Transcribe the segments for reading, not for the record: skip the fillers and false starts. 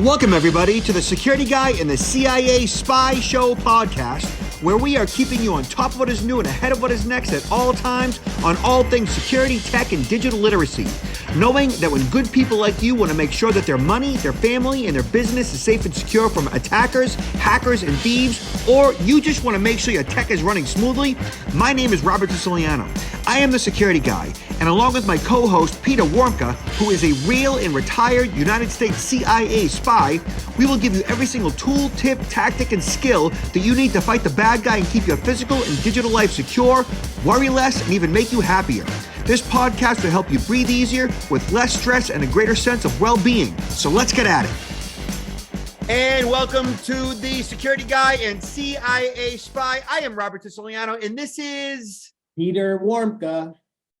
Welcome, everybody, to the Security Guy and the CIA Spy Show podcast, where we are keeping you on top of what is new and ahead of what is next at all times on all things security, tech, and digital literacy. Knowing that when good people like you want to make sure that their money, their family, and their business is safe and secure from attackers, hackers, and thieves, or you just want to make sure your tech is running smoothly, my name is Robert Siciliano. I am the Security Guy, and along with my co-host, Peter Warmla, who is a real and retired United States CIA spy, we will give you every single tool, tip, tactic, and skill that you need to fight the bad guy and keep your physical and digital life secure, worry less, and even make you happier. This podcast will help you breathe easier with less stress and a greater sense of well-being. So let's get at it. And welcome to the Security Guy and CIA Spy. I am Robert Siciliano, and this is Peter Warmla.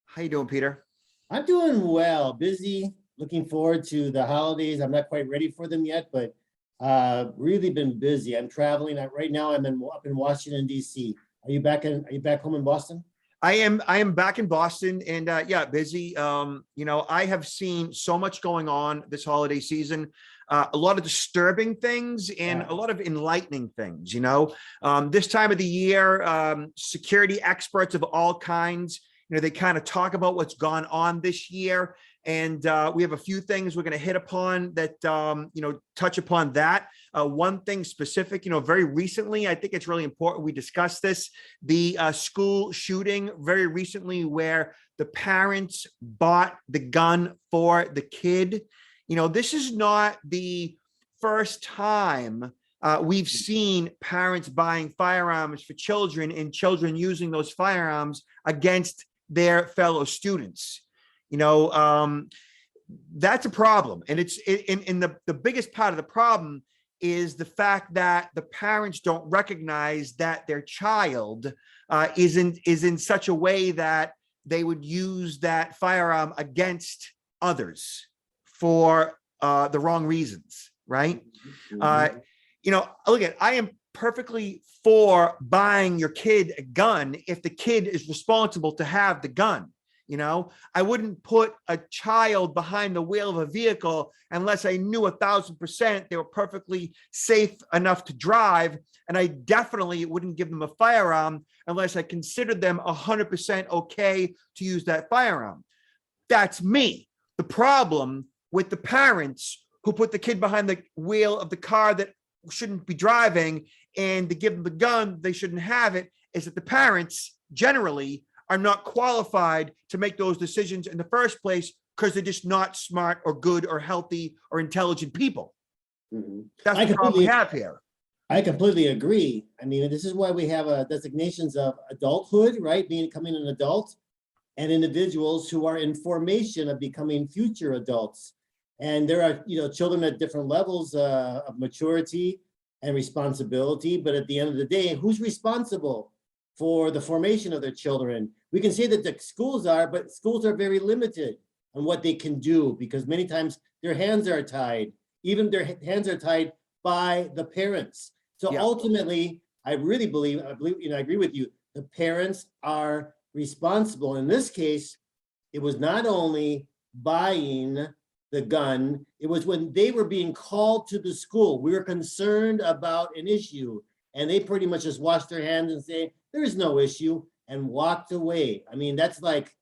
How you doing, Peter? I'm doing well, busy, looking forward to the holidays. I'm not quite ready for them yet, but really been busy. I'm traveling. Right now I'm up in Washington, D.C. Are you back home in Boston? I am back in Boston, and busy. I have seen so much going on this holiday season, a lot of disturbing things and a lot of enlightening things. This time of the year, security experts of all kinds, they kind of talk about what's gone on this year. And we have a few things we're going to hit upon that, touch upon that. One thing specific, very recently, I think it's really important we discuss this, the school shooting very recently where the parents bought the gun for the kid. This is not the first time we've seen parents buying firearms for children and children using those firearms against their fellow students. That's a problem. And the biggest part of the problem is the fact that the parents don't recognize that their child is in such a way that they would use that firearm against others for the wrong reasons, right? Mm-hmm. I am perfectly for buying your kid a gun if the kid is responsible to have the gun. I wouldn't put a child behind the wheel of a vehicle unless I knew 1,000% they were perfectly safe enough to drive. And I definitely wouldn't give them a firearm unless I considered them 100% okay to use that firearm. That's me. The problem with the parents who put the kid behind the wheel of the car that shouldn't be driving and to give them the gun, they shouldn't have it, is that the parents generally are not qualified to make those decisions in the first place because they're just not smart or good or healthy or intelligent people. Mm-hmm. That's the problem we have here. I completely agree. I mean, this is why we have designations of adulthood, right? Becoming an adult, and individuals who are in formation of becoming future adults. And there are, children at different levels of maturity and responsibility. But at the end of the day, who's responsible for the formation of their children? We can say that the schools are, but schools are very limited on what they can do because many times their hands are tied. Even their hands are tied by the parents. So ultimately, I agree with you. The parents are responsible. In this case, it was not only buying the gun, it was when they were being called to the school. We were concerned about an issue, and they pretty much just washed their hands and say, there is no issue, and walked away. I mean, that's like,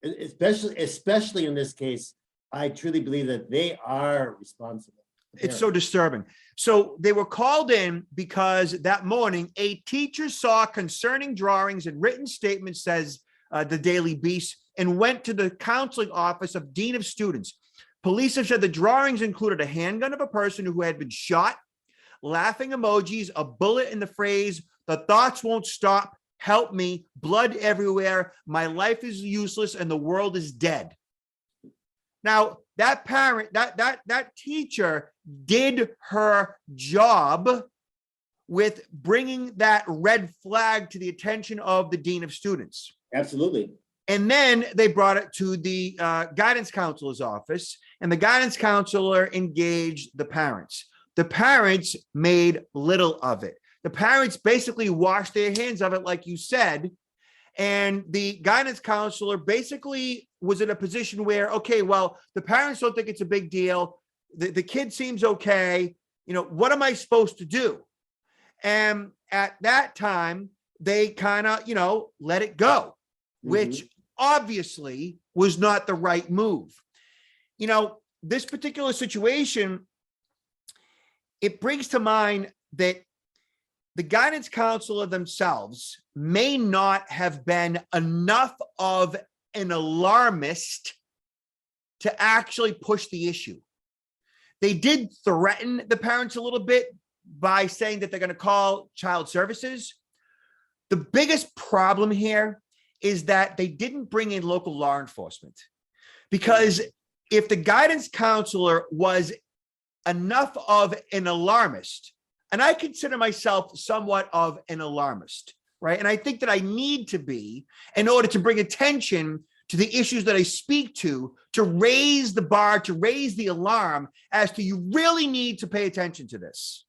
especially in this case, I truly believe that they are responsible. It's so disturbing. So they were called in because that morning, a teacher saw concerning drawings and written statements, says the Daily Beast, and went to the counseling office of Dean of Students. Police have said the drawings included a handgun of a person who had been shot, laughing emojis, a bullet, and the phrase, "The thoughts won't stop. Help me. Blood everywhere. My life is useless and the world is dead." Now, that parent, that teacher did her job with bringing that red flag to the attention of the Dean of Students. Absolutely. And then they brought it to the guidance counselor's office, and the guidance counselor engaged the parents. The parents made little of it. The parents basically washed their hands of it, like you said, and the guidance counselor basically was in a position where, okay, well, the parents don't think it's a big deal. the kid seems okay. What am I supposed to do? And at that time, they kind of, let it go, which obviously was not the right move. This particular situation, it brings to mind that the guidance counselor themselves may not have been enough of an alarmist to actually push the issue. They did threaten the parents a little bit by saying that they're going to call child services. The biggest problem here is that they didn't bring in local law enforcement, because if the guidance counselor was enough of an alarmist, and I consider myself somewhat of an alarmist, right? And I think that I need to be, in order to bring attention to the issues that I speak to raise the bar, to raise the alarm as to you really need to pay attention to this.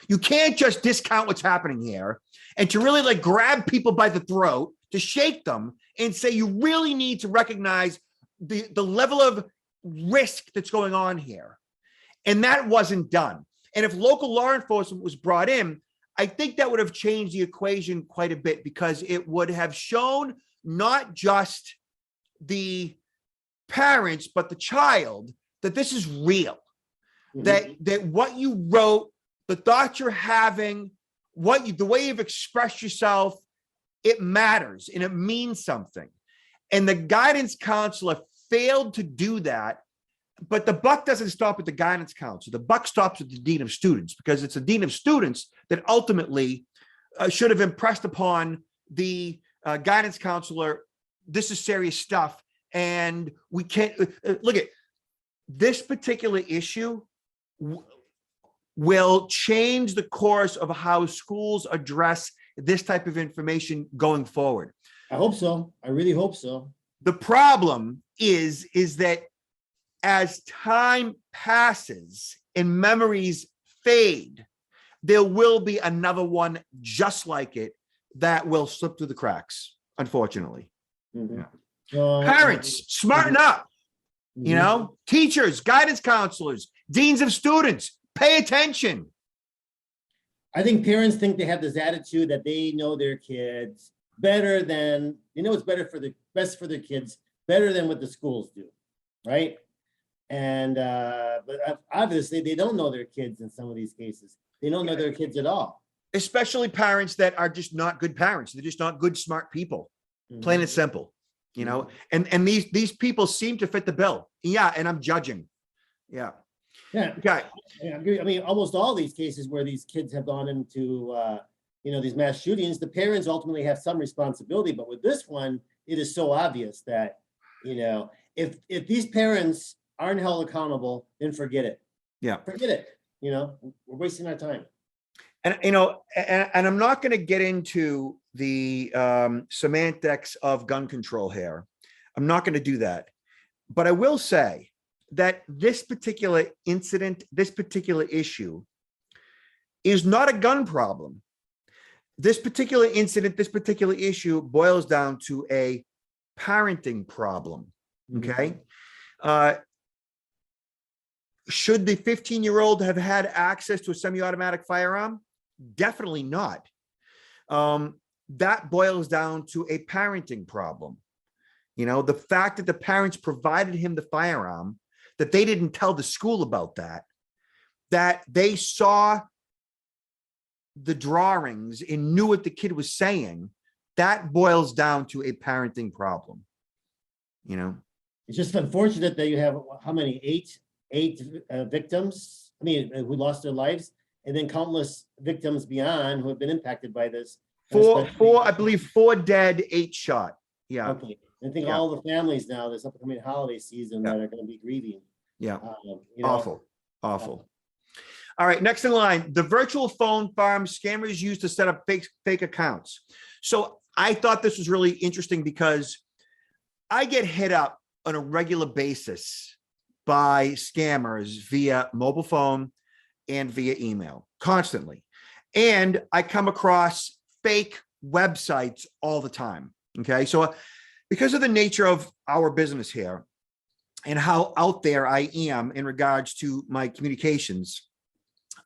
You can't just discount what's happening here, and to really like grab people by the throat, to shake them and say, you really need to recognize the level of risk that's going on here. And that wasn't done. And if local law enforcement was brought in, I think that would have changed the equation quite a bit, because it would have shown not just the parents, but the child, that this is real, that what you wrote, the thoughts you're having, the way you've expressed yourself, it matters and it means something. And the guidance counselor failed to do that. But the buck doesn't stop at the guidance counselor. The buck stops at the dean of students, because it's the dean of students that ultimately should have impressed upon the guidance counselor, this is serious stuff. And we can't look at this particular issue will change the course of how schools address this type of information going forward. I hope so. I really hope so. The problem is that as time passes and memories fade, there will be another one just like it that will slip through the cracks, unfortunately. Yeah. Parents, smarten up. Teachers, guidance counselors, deans of students, pay attention. I think parents think they have this attitude that they know their kids better than, it's best for their kids, better than what the schools do, right? And but obviously they don't know their kids in some of these cases. They don't know their kids at all. Especially parents that are just not good parents. They're just not good, smart people. Plain and simple, and these people seem to fit the bill. Yeah. And I'm judging. Yeah. Yeah. Okay. I agree. I mean, almost all these cases where these kids have gone into, these mass shootings, the parents ultimately have some responsibility. But with this one, it is so obvious that, if these parents aren't held accountable, then forget it. Yeah. Forget it. We're wasting our time. And, and I'm not going to get into the semantics of gun control here. I'm not going to do that. But I will say that this particular incident, this particular issue is not a gun problem. This particular incident, this particular issue boils down to a parenting problem. Okay. Should the 15-year-old have had access to a semi-automatic firearm? Definitely not. That boils down to a parenting problem. The fact that the parents provided him the firearm, that they didn't tell the school about that they saw the drawings and knew what the kid was saying, that boils down to a parenting problem. It's just unfortunate that you have how many, eight victims, who lost their lives, and then countless victims beyond who have been impacted by this. I believe 4 dead, 8 shot. Yeah. Okay. I think all the families now this upcoming holiday season that are going to be grieving. Yeah. Awful. All right. Next in line, the virtual phone farm scammers use to set up fake accounts. So I thought this was really interesting because I get hit up on a regular basis by scammers via mobile phone and via email constantly. And I come across fake websites all the time. Okay. So because of the nature of our business here, and how out there I am in regards to my communications,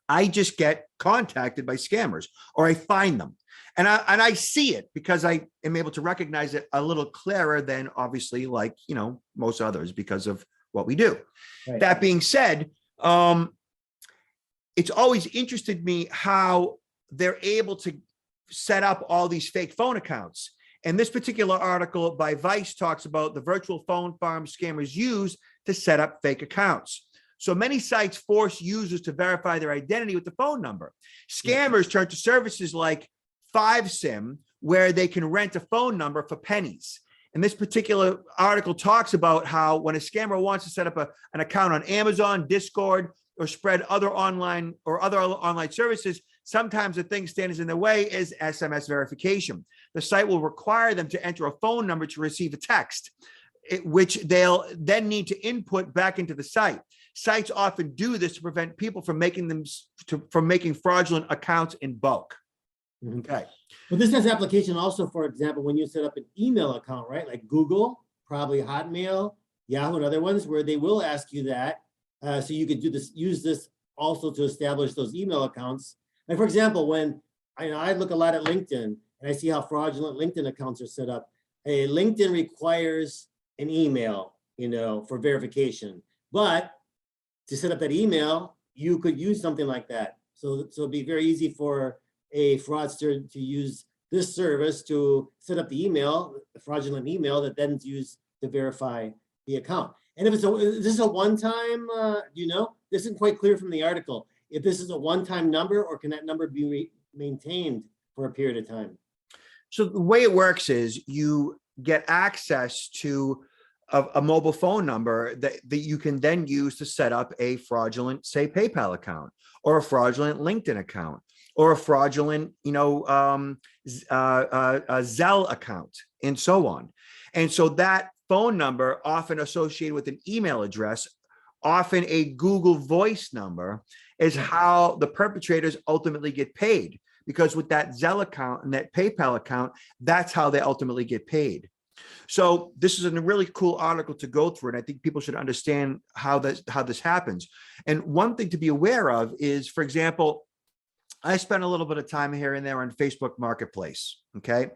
I just get contacted by scammers, or I find them. And I see it because I am able to recognize it a little clearer than obviously, like, most others, because of what we do. Right. That being said, it's always interested me how they're able to set up all these fake phone accounts. And this particular article by Vice talks about the virtual phone farms scammers use to set up fake accounts. So many sites force users to verify their identity with the phone number. Scammers turn to services like 5SIM, where they can rent a phone number for pennies. And this particular article talks about how when a scammer wants to set up an account on Amazon, Discord, or spread other online services, sometimes the thing standing in their way is SMS verification. The site will require them to enter a phone number to receive a text, which they'll then need to input back into the site. Sites often do this to prevent people from making fraudulent accounts in bulk. Okay. But this has application also, for example, when you set up an email account, right? Like Google, probably Hotmail, Yahoo, and other ones, where they will ask you that. So you could use this also to establish those email accounts. Like, for example, when I look a lot at LinkedIn and I see how fraudulent LinkedIn accounts are set up. Hey, LinkedIn requires an email, for verification. But to set up that email, you could use something like that. So it'd be very easy for a fraudster to use this service to set up the email, the fraudulent email that then is used to verify the account. And if this is a one-time, this isn't quite clear from the article, if this is a one-time number, or can that number be maintained for a period of time? So the way it works is you get access to a mobile phone number that you can then use to set up a fraudulent, say, PayPal account, or a fraudulent LinkedIn account, or a fraudulent, Zelle account, and so on. And so that phone number, often associated with an email address, often a Google Voice number, is how the perpetrators ultimately get paid. Because with that Zelle account and that PayPal account, that's how they ultimately get paid. So this is a really cool article to go through, and I think people should understand how this happens. And one thing to be aware of is, for example, I spend a little bit of time here and there on Facebook Marketplace. Okay.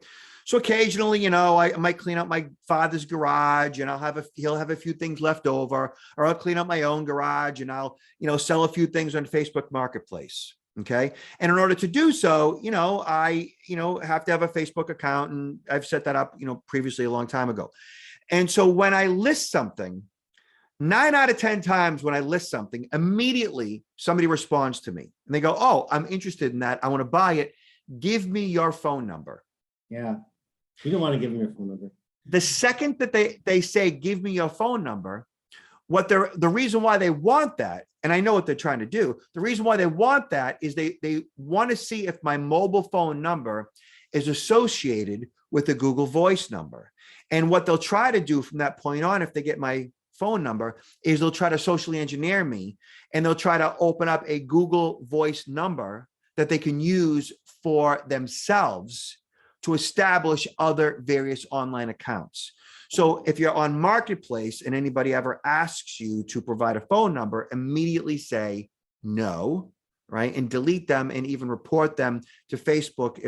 So occasionally, I might clean up my father's garage, and he'll have a few things left over, or I'll clean up my own garage and I'll, sell a few things on Facebook Marketplace. Okay. And in order to do so, I, have to have a Facebook account, and I've set that up, previously a long time ago. And so when I list something, 9 out of 10 times when I list something, immediately somebody responds to me and they go, "Oh, I'm interested in that. I want to buy it. Give me your phone number." Yeah. You don't want to give them your phone number. The second that they say, "Give me your phone number," the reason why they want that, and I know what they're trying to do, the reason why they want that is they want to see if my mobile phone number is associated with a Google Voice number. And what they'll try to do from that point on, if they get my phone number, is they'll try to socially engineer me, and they'll try to open up a Google Voice number that they can use for themselves to establish other various online accounts. So if you're on Marketplace and anybody ever asks you to provide a phone number, immediately say no, right? And delete them, and even report them to Facebook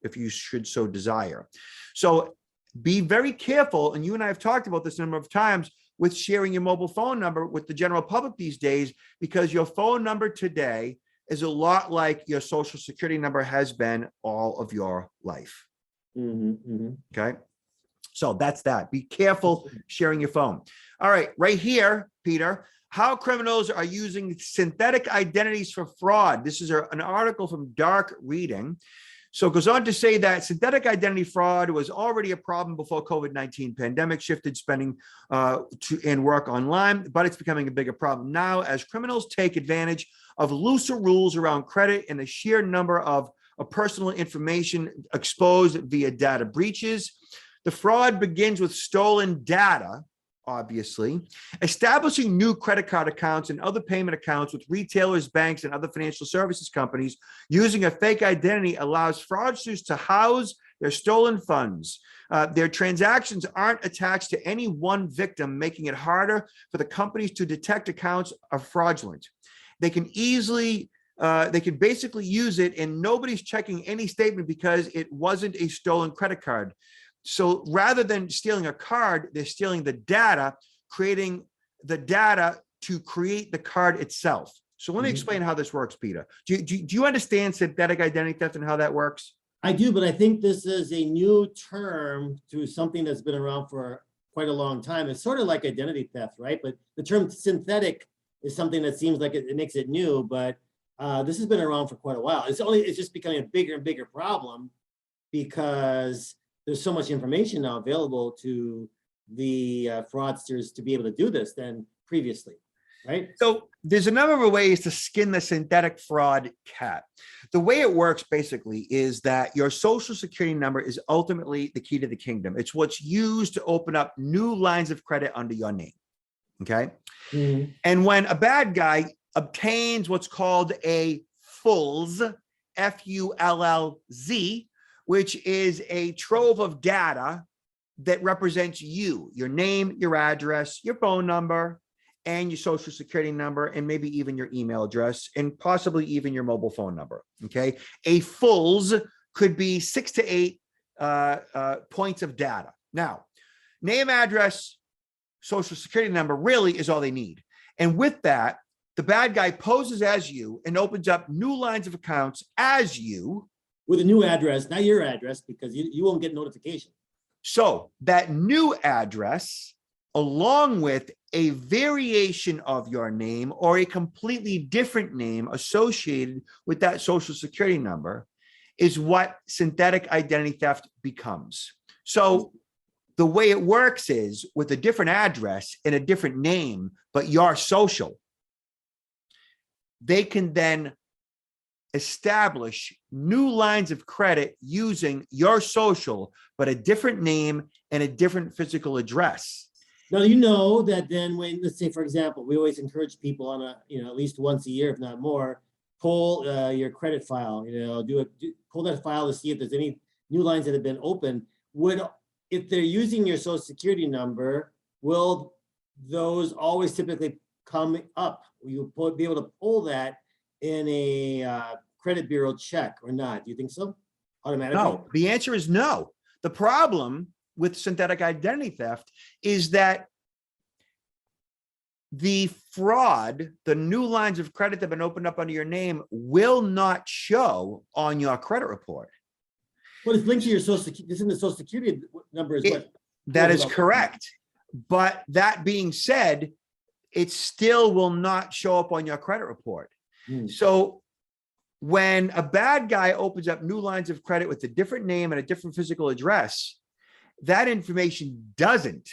if you should so desire. So be very careful. And you and I have talked about this a number of times with sharing your mobile phone number with the general public these days, because your phone number today is a lot like your social security number has been all of your life. Okay. So that's that. Be careful sharing your phone. All right. Right here, Peter, how criminals are using synthetic identities for fraud. This is an article from Dark Reading. So it goes on to say that synthetic identity fraud was already a problem before COVID-19 pandemic shifted spending and work online, but it's becoming a bigger problem now as criminals take advantage of looser rules around credit and the sheer number of personal information exposed via data breaches. The fraud begins with stolen data, obviously, establishing new credit card accounts and other payment accounts with retailers, banks, and other financial services companies using a fake identity allows fraudsters to house They're stolen funds. Their transactions aren't attached to any one victim, making it harder for the companies to detect accounts are fraudulent. They can basically use it and nobody's checking any statement because it wasn't a stolen credit card. So rather than stealing a card, they're stealing the data, creating the data to create the card itself. So let me explain how this works, Peter. Do you understand synthetic identity theft and how that works? I do, but I think this is a new term to something that's been around for quite a long time. It's sort of like identity theft, right? But the term synthetic is something that seems like it makes it new, but this has been around for quite a while. It's just becoming a bigger and bigger problem because there's so much information now available to the fraudsters to be able to do this than previously, right? So there's a number of ways to skin the synthetic fraud cat. The way it works basically is that your social security number is ultimately the key to the kingdom. It's what's used to open up new lines of credit under your name. Okay. And when a bad guy obtains what's called a FULZ, FULLZ, which is a trove of data that represents you, your name, your address, your phone number, and your social security number, and maybe even your email address, and possibly even your mobile phone number, okay? A FULZ could be 6 to 8 points of data. Now, name, address, social security number really is all they need. And with that, the bad guy poses as you and opens up new lines of accounts as you. With a new address, not your address, because you won't get notification. So that new address, along with a variation of your name or a completely different name associated with that social security number, is what synthetic identity theft becomes. So the way it works is with a different address and a different name, but your social, they can then establish new lines of credit using your social, but a different name and a different physical address. Now, you know that then when, let's say, for example, we always encourage people on a, at least once a year, if not more, pull your credit file, pull that file to see if there's any new lines that have been opened. If they're using your social security number, will those always typically come up? Will you be able to pull that in a credit bureau check or not? Do you think so? Automatically? No, the answer is no. The problem with synthetic identity theft is that the fraud, the new lines of credit that have been opened up under your name will not show on your credit report. Well, it's linked to your social security. This in the social security number is what? That is correct. But that being said, it still will not show up on your credit report. So when a bad guy opens up new lines of credit with a different name and a different physical address, that information doesn't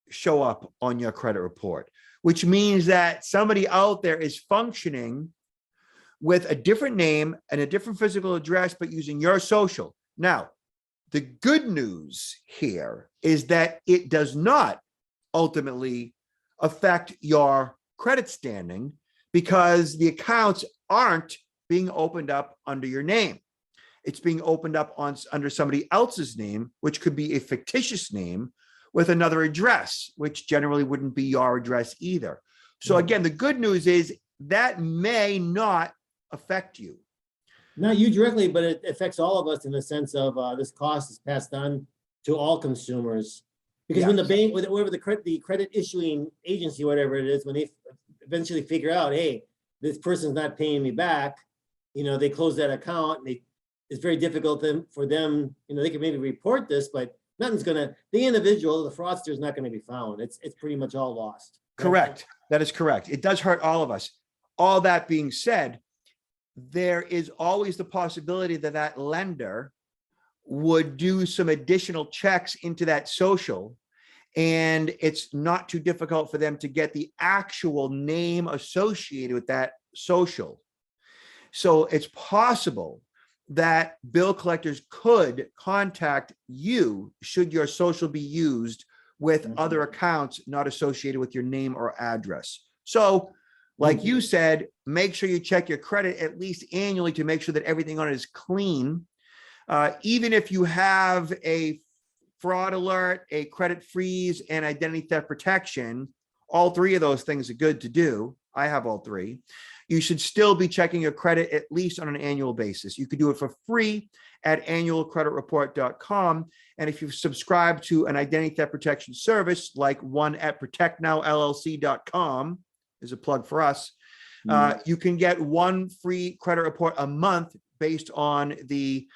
show up on your credit report, which means that somebody out there is functioning with a different name and a different physical address, but using your social. Now, the good news here is that it does not ultimately affect your credit standing because the accounts aren't being opened up under your name. It's being opened up under somebody else's name, which could be a fictitious name with another address, which generally wouldn't be your address either. So again, the good news is that may not affect you. Not you directly, but it affects all of us in the sense of this cost is passed on to all consumers. Because when the bank, whatever the credit issuing agency, whatever it is, when they eventually figure out, hey, this person's not paying me back, they close that account. It's very difficult for them, they can maybe report this, but nothing's the individual, the fraudster is not going to be found. It's pretty much all lost. Correct. That is correct. It does hurt all of us. All that being said, there is always the possibility that that lender would do some additional checks into that social, and it's not too difficult for them to get the actual name associated with that social. So it's possible that bill collectors could contact you should your social be used with other accounts not associated with your name or address. So like you said, make sure you check your credit at least annually to make sure that everything on it is clean. Even if you have a fraud alert, a credit freeze, and identity theft protection, all three of those things are good to do. I have all three. You should still be checking your credit at least on an annual basis. You could do it for free at annualcreditreport.com. And if you subscribe to an identity theft protection service like one at protectnowllc.com, is a plug for us, you can get one free credit report a month based on the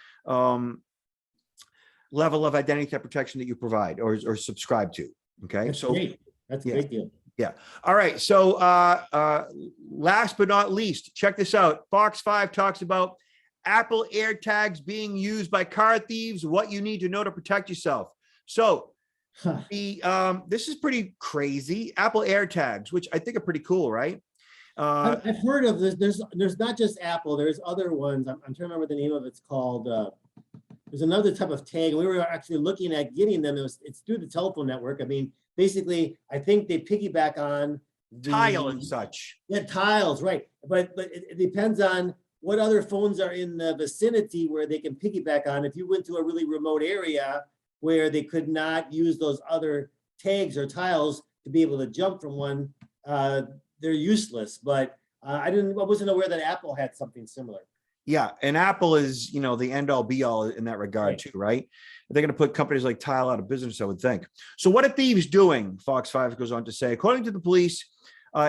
level of identity theft protection that you provide or subscribe to. Okay. That's great. That's a great deal. Yeah. All right. So last but not least, check this out. Fox 5 talks about Apple AirTags being used by car thieves, what you need to know to protect yourself. So this is pretty crazy. Apple AirTags, which I think are pretty cool, right? I've heard of this. There's not just Apple. There's other ones. I'm trying to remember the name of it. It's called. There's another type of tag. We were actually looking at getting them. It's through the telephone network. I mean, basically, I think they piggyback on Tile and such. Yeah, tiles, right? But it depends on what other phones are in the vicinity where they can piggyback on. If you went to a really remote area where they could not use those other tags or tiles to be able to jump from one, they're useless. But I wasn't aware that Apple had something similar. Yeah, and Apple is, the end all be all in that regard too, right? They're going to put companies like Tile out of business, I would think. So what are thieves doing? Fox 5 goes on to say, according to the police,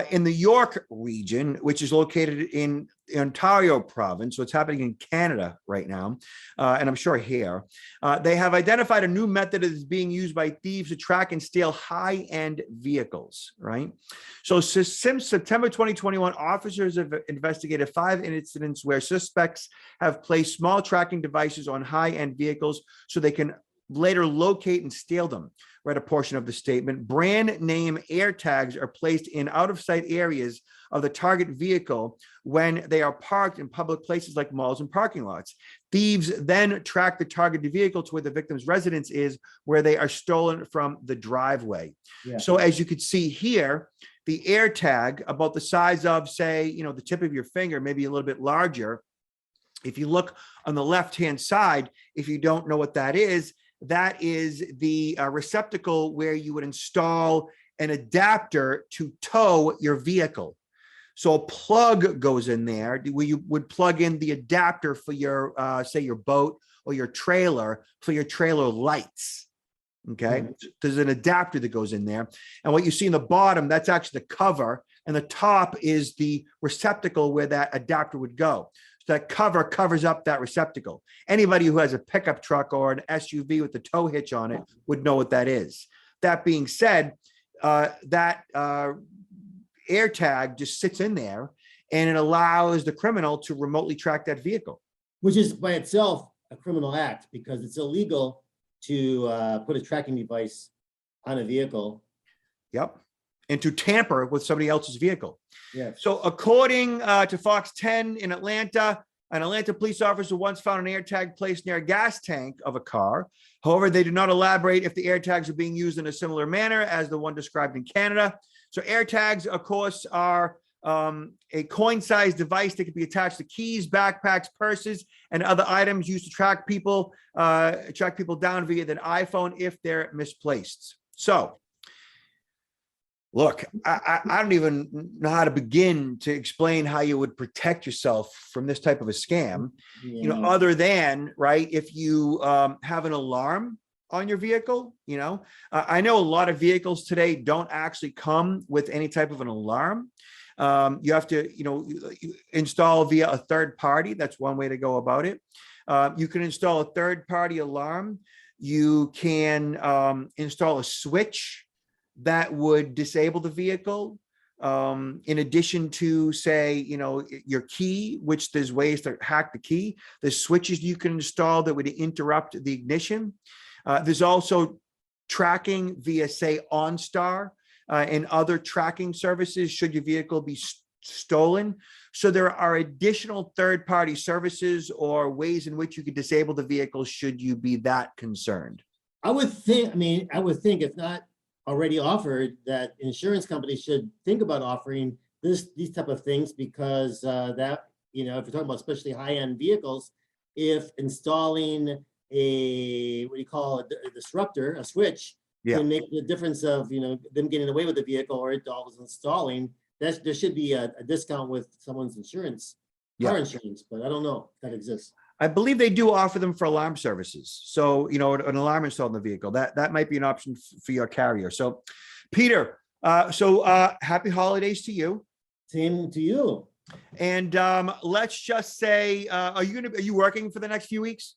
in the York region, which is located in Ontario province, so it's happening in Canada right now, and I'm sure here, they have identified a new method that is being used by thieves to track and steal high-end vehicles, right? So since September 2021, officers have investigated 5 incidents where suspects have placed small tracking devices on high-end vehicles so they can later locate and steal them. Read a portion of the statement. Brand name AirTags are placed in out-of-sight areas of the target vehicle when they are parked in public places like malls and parking lots. Thieves then track the targeted vehicle to where the victim's residence is, where they are stolen from the driveway. Yeah. So as you can see here, the AirTag, about the size of, say, the tip of your finger, maybe a little bit larger. If you look on the left-hand side, if you don't know what that is the receptacle where you would install an adapter to tow your vehicle. So a plug goes in there where you would plug in the adapter for your, say, your boat or your trailer for your trailer lights. Okay. There's an adapter that goes in there. And what you see in the bottom, that's actually the cover. And the top is the receptacle where that adapter would go. So that cover covers up that receptacle. Anybody who has a pickup truck or an SUV with a tow hitch on it would know what that is. That being said, that AirTag just sits in there and it allows the criminal to remotely track that vehicle. Which is by itself a criminal act because it's illegal to put a tracking device on a vehicle. Yep. And to tamper with somebody else's vehicle. Yes. So according to Fox 10 in Atlanta, an Atlanta police officer once found an AirTag placed near a gas tank of a car. However, they did not elaborate if the AirTags are being used in a similar manner as the one described in Canada. So AirTags, of course, are a coin-sized device that can be attached to keys, backpacks, purses, and other items used to track people down via an iPhone if they're misplaced. So look, I don't even know how to begin to explain how you would protect yourself from this type of a scam, other than, right, if you have an alarm on your vehicle, I know a lot of vehicles today don't actually come with any type of an alarm. You have to, install via a third party. That's one way to go about it. You can install a third party alarm. You can install a switch that would disable the vehicle. In addition to, say, your key, which there's ways to hack the key. There's switches you can install that would interrupt the ignition. There's also tracking via, say, OnStar and other tracking services should your vehicle be stolen. So there are additional third-party services or ways in which you could disable the vehicle should you be that concerned. I would think if not already offered, that insurance companies should think about offering these type of things because that, if you're talking about especially high-end vehicles, if installing a, what do you call it, a disruptor, a switch, Yeah. can make the difference of, them getting away with the vehicle or it was installing. There should be a discount with someone's insurance, car insurance, but I don't know if that exists. I believe they do offer them for alarm services. So, an alarm installed in the vehicle, that might be an option for your carrier. So, Peter, happy holidays to you. Same to you. And let's just say, are you working for the next few weeks?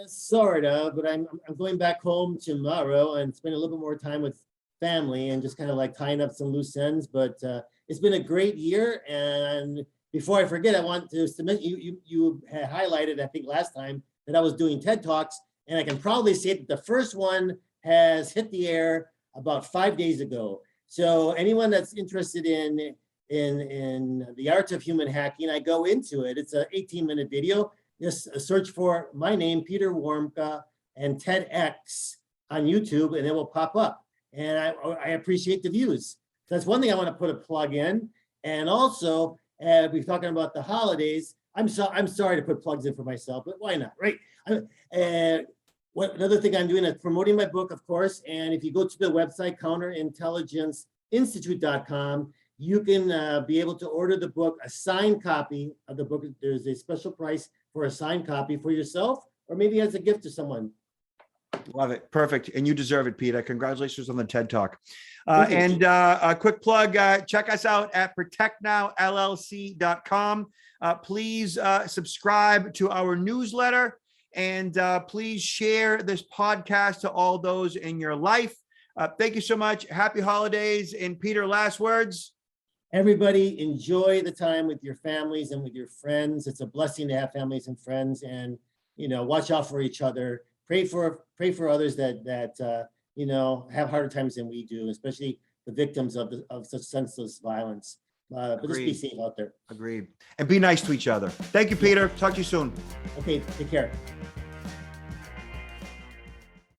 Sort of, but I'm going back home tomorrow and spend a little bit more time with family and just kind of like tying up some loose ends. But it's been a great year. And before I forget, I want to submit, you had highlighted, I think last time, that I was doing TED Talks, and I can proudly say that the first one has hit the air about 5 days ago. So anyone that's interested in the art of human hacking, I go into it. It's an 18-minute video. Just search for my name, Peter Warmla, and TEDx on YouTube, and it will pop up. And I appreciate the views. That's one thing I want to put a plug in. And also, we're talking about the holidays. I'm sorry to put plugs in for myself, but why not, right? Another thing I'm doing is promoting my book, of course. And if you go to the website, counterintelligenceinstitute.com, you can be able to order the book, a signed copy of the book. There's a special price for a signed copy for yourself, or maybe as a gift to someone. Love it. Perfect. And you deserve it, Peter. Congratulations on the TED Talk. And a quick plug, check us out at protectnowllc.com. Please subscribe to our newsletter, and please share this podcast to all those in your life. Thank you so much. Happy holidays. And Peter, last words. Everybody enjoy the time with your families and with your friends. It's a blessing to have families and friends, and, watch out for each other. Pray for others that have harder times than we do, especially the victims of such senseless violence. But just be safe out there. Agreed. And be nice to each other. Thank you, Peter. Talk to you soon. Okay, take care.